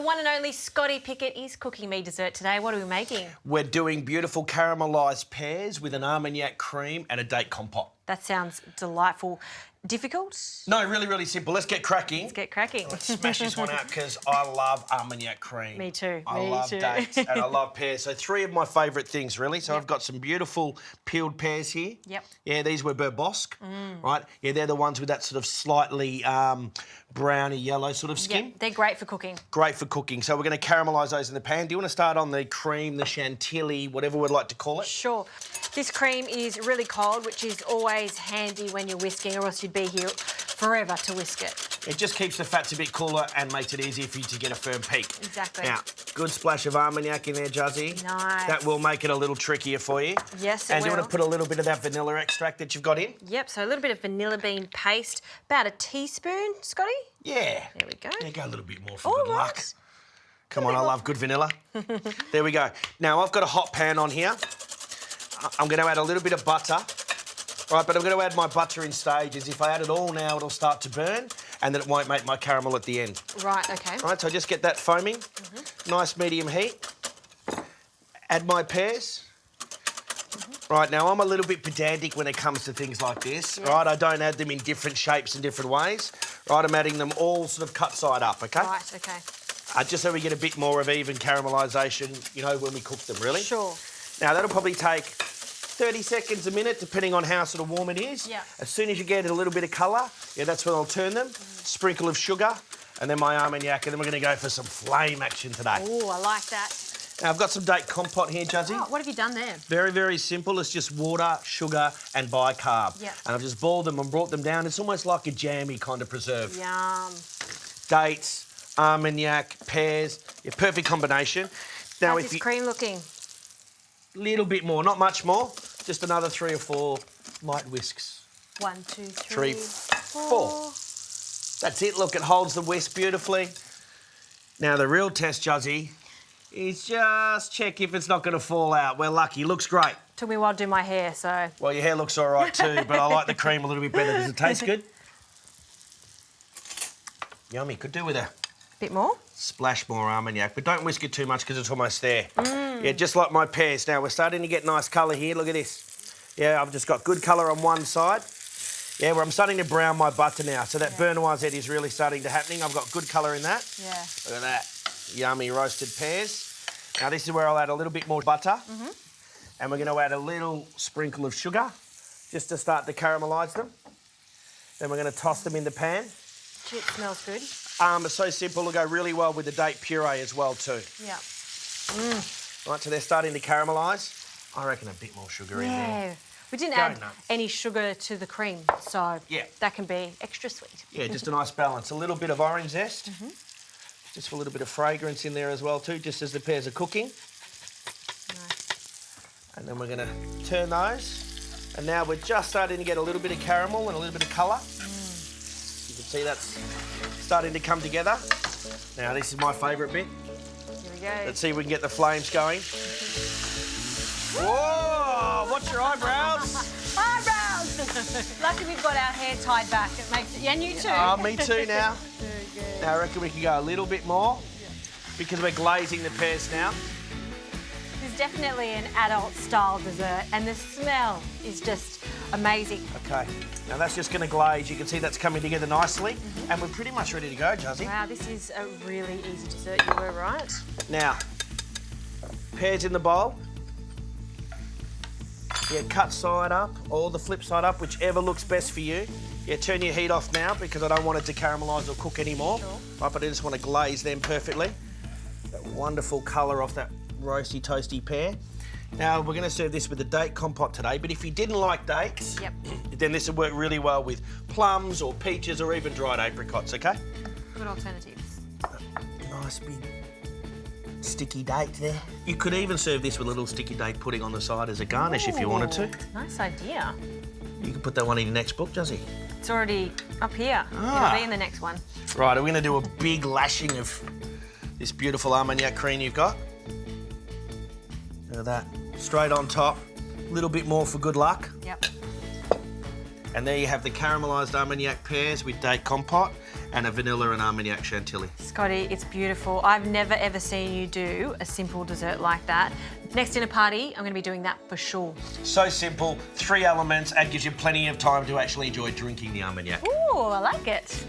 the one and only Scotty Pickett is cooking me dessert today. What are we making? We're doing beautiful caramelised pears with an Armagnac cream and a date compote. That sounds delightful. Difficult? No, really, really simple. Let's get cracking. Let's get cracking. Let's smash this one out because I love Armagnac cream. Me too. I love dates and I love pears. So 3 of my favourite things, really. So I've got some beautiful peeled pears here. Yep. Yeah, these were Bourbosque, right? Yeah, they're the ones with that sort of slightly browny yellow sort of skin. Yep, they're great for cooking. Great for cooking. So we're going to caramelise those in the pan. Do you want to start on the cream, the chantilly, whatever we'd like to call it? Sure. This cream is really cold, which is always handy when you're whisking, or else you'd be here forever to whisk it. It just keeps the fats a bit cooler and makes it easier for you to get a firm peak. Exactly. Now, good splash of Armagnac in there, Juzzy. Nice. That will make it a little trickier for you. Yes, it And do you will. want to put a little bit of that vanilla extract that you've got in? Yep, so a little bit of vanilla bean paste, about a teaspoon, Scotty. Yeah. There we go. Yeah, go a little bit more for All good right. luck. Come on, I love good vanilla. There we go. Now, I've got a hot pan on here. I'm going to add a little bit of butter. Right, but I'm going to add my butter in stages. If I add it all now, it'll start to burn, and then it won't make my caramel at the end. Right, okay. Right, so just get that foaming. Nice medium heat. Add my pears. Right, now I'm a little bit pedantic when it comes to things like this. Yes. Right, I don't add them in different shapes and different ways. Right, I'm adding them all sort of cut side up, okay? Right, okay. Just so we get a bit more of even caramelisation, you know, when we cook them, really. Sure. Now, that'll probably take 30 seconds, a minute, depending on how sort of warm it is. Yeah. As soon as you get a little bit of colour, yeah, that's when I'll turn them. Sprinkle of sugar, and then my Armagnac, and then we're going to go for some flame action today. Oh, I like that. Now, I've got some date compote here, Juzzy. Oh, what have you done there? Very, very simple. It's just water, sugar, and bicarb. Yeah. And I've just boiled them and brought them down. It's almost like a jammy kind of preserve. Yum. Dates, Armagnac, pears, yeah, perfect combination. Now, How's this cream looking? Little bit more, not much more. Just another 3 or 4 light whisks. 1, 2, 3, 4. That's it. Look, it holds the whisk beautifully. Now, the real test, Juzzy, is just check if it's not going to fall out. We're lucky. Looks great. Took me a while to do my hair, so... Well, your hair looks all right too, but I like the cream a little bit better. Does it taste good? Yummy. Could do with a Bit more? splash more Armagnac, but don't whisk it too much because it's almost there. Yeah, just like my pears. Now, we're starting to get nice colour here. Look at this. Yeah, I've just got good colour on one side. Yeah, where I'm starting to brown my butter now, so that burn noisette is really starting to happening. I've got good colour in that. Yeah. Look at that. Yummy roasted pears. Now, this is where I'll add a little bit more butter. And we're going to add a little sprinkle of sugar just to start to caramelise them. Then we're going to toss them in the pan. Gee, it smells good. It's so simple. It'll go really well with the date puree as well too. Yeah. Right, so they're starting to caramelise. I reckon a bit more sugar in there. Yeah. We didn't Go add nuts. any sugar to the cream, so Yeah. that can be extra sweet. Yeah, just a nice balance. A little bit of orange zest. Just for a little bit of fragrance in there as well too, just as the pears are cooking. Nice. And then we're going to turn those. And now we're just starting to get a little bit of caramel and a little bit of colour. You can see that's starting to come together. Now, this is my favourite bit. Here we go. Let's see if we can get the flames going. Whoa! Watch your eyebrows. Eyebrows! Lucky we've got our hair tied back. It makes it... Yeah, and you too. Oh, me too now. Very good. Now, I reckon we can go a little bit more because we're glazing the pears now. This is definitely an adult-style dessert, and the smell is just amazing. Okay, now that's just going to glaze. You can see that's coming together nicely. And we're pretty much ready to go, Juzzy. Wow, this is a really easy dessert. You were right. Now, pears in the bowl. Yeah, cut side up or the flip side up, whichever looks best for you. Yeah, turn your heat off now because I don't want it to caramelise or cook anymore. Sure. Right, but I just want to glaze them perfectly. That wonderful colour off that roasty, toasty pear. Now, we're going to serve this with a date compote today, but if you didn't like dates, Yep. then this would work really well with plums or peaches or even dried apricots, okay? Good alternatives. Nice big sticky date there. You could even serve this with a little sticky date pudding on the side as a garnish if you wanted to. Nice idea. You can put that one in your next book, Juzzy. It's already up here. Ah. It'll be in the next one. Right, we're going to do a big lashing of this beautiful Armagnac cream you've got. Look at that. Straight on top. A little bit more for good luck. Yep. And there you have the caramelised Armagnac pears with date compote and a vanilla and Armagnac chantilly. Scotty, it's beautiful. I've never ever seen you do a simple dessert like that. Next dinner party, I'm going to be doing that for sure. So simple, 3 elements, and gives you plenty of time to actually enjoy drinking the Armagnac. Ooh, I like it.